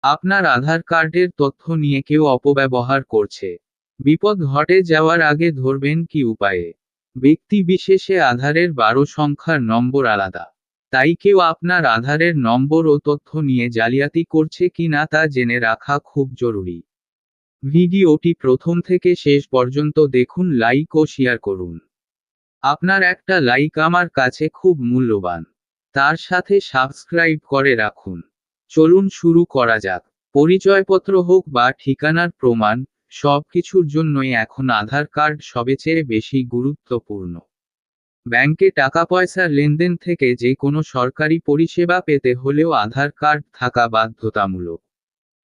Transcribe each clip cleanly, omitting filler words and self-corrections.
আপনার আধার কার্ডের তথ্য নিয়ে কেউ অপব্যবহার করছে। বিপদ ঘটে যাওয়ার আগে ধরবেন কি উপায়ে? ব্যক্তি বিশেষে আধারের 12 সংখ্যার নম্বর আলাদা। তাই কেউ আপনার আধারের নম্বর ও তথ্য নিয়ে জালিয়াতি করছে কিনা তা জেনে রাখা খুব জরুরি। ভিডিওটি প্রথম থেকে শেষ পর্যন্ত দেখুন, লাইক ও শেয়ার করুন। আপনার একটা লাইক আমার কাছে খুব মূল্যবান। তার সাথে সাবস্ক্রাইব করে রাখুন। চলুন শুরু করা যাক। পরিচয়পত্র হোক বা ঠিকানার প্রমাণ, সবকিছুর জন্যই এখন আধার কার্ড সবচেয়ে বেশি গুরুত্বপূর্ণ। ব্যাংকে টাকা পয়সার লেনদেন থেকে যে কোনো সরকারি পরিষেবা পেতে হলেও আধার কার্ড থাকা বাধ্যতামূলক।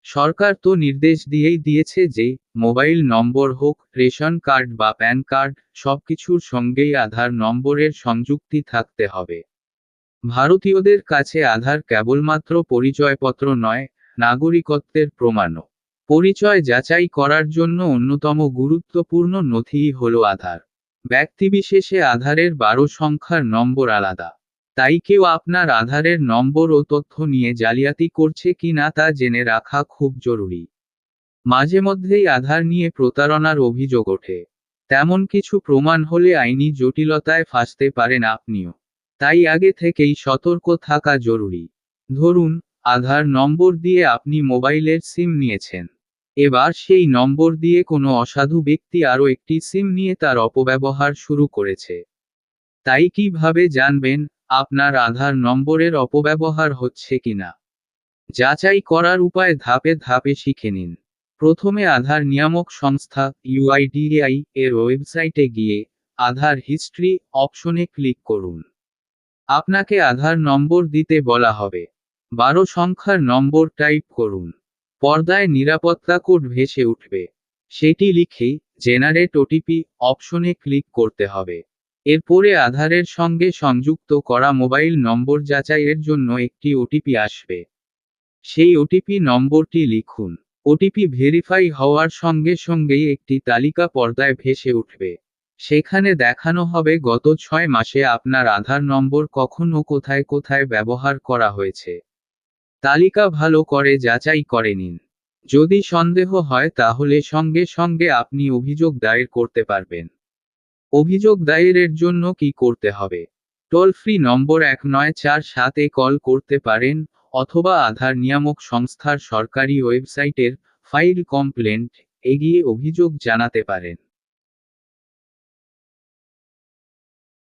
সরকার তো নির্দেশ দিয়েই দিয়েছে যে, মোবাইল নম্বর হোক, রেশন কার্ড বা প্যান কার্ড, সবকিছুর সঙ্গেই আধার নম্বরের সংযুক্তি থাকতে হবে। ভারতীয়দের কাছে আধার কেবলমাত্র পরিচয়পত্র নয়, নাগরিকত্বের প্রমাণও। পরিচয় যাচাই করার জন্য অন্যতম গুরুত্বপূর্ণ নথিই হল আধার। ব্যক্তিবিশেষে আধারের 12 সংখ্যার নম্বর আলাদা। তাই কেউ আপনার আধারের নম্বর ও তথ্য নিয়ে জালিয়াতি করছে কিনা তা জেনে রাখা খুব জরুরি। মাঝে মধ্যেই আধার নিয়ে প্রতারণার অভিযোগ ওঠে। তেমন কিছু প্রমাণ হলে আইনি জটিলতায় ফাঁসতে পারেন আপনিও। তাই আগে থেকেই সতর্ক থাকা জরুরি। ধরুন, আধার নম্বর দিয়ে আপনি মোবাইলের সিম নিয়েছেন। এবার সেই নম্বর দিয়ে কোনো অসাধু ব্যক্তি আরও একটি সিম নিয়ে তার অপব্যবহার শুরু করেছে। তাই কিভাবে জানবেন আপনার আধার নম্বরের অপব্যবহার হচ্ছে কিনা? যাচাই করার উপায় ধাপে ধাপে শিখে নিন। প্রথমে আধার নিয়ামক সংস্থা ইউআইডিএআই এর ওয়েবসাইটে গিয়ে আধার হিস্ট্রি অপশনে ক্লিক করুন। আপনাকে আধার নম্বর দিতে বলা হবে। 12 সংখ্যার নম্বর টাইপ করুন। পর্দায় নিরাপত্তা কোড ভেসে উঠবে। সেটি লিখে জেনারেট ওটিপি অপশনে ক্লিক করতে হবে। এরপরে আধারের সঙ্গে সংযুক্ত করা মোবাইল নম্বর যাচাইয়ের জন্য একটি ওটিপি আসবে। সেই ওটিপি নম্বরটি লিখুন। ওটিপি ভেরিফাই হওয়ার সঙ্গে সঙ্গেই একটি তালিকা পর্দায় ভেসে উঠবে। সেখানে দেখানো হবে গত 6 মাসে আপনার আধার নম্বর কখন ও কোথায় কোথায় ব্যবহার করা হয়েছে। তালিকা ভালো করে যাচাই করে নিন। যদি সন্দেহ হয় তাহলে সঙ্গে সঙ্গে আপনি অভিযোগ দায়ের করতে পারবেন। অভিযোগ দায়েরের জন্য কি করতে হবে? টোল ফ্রি নম্বর 1947-এ কল করতে পারেন, অথবা আধার নিয়ামক সংস্থার সরকারি ওয়েবসাইটের ফাইল কমপ্লেন্ট এ গিয়ে অভিযোগ জানাতে পারেন।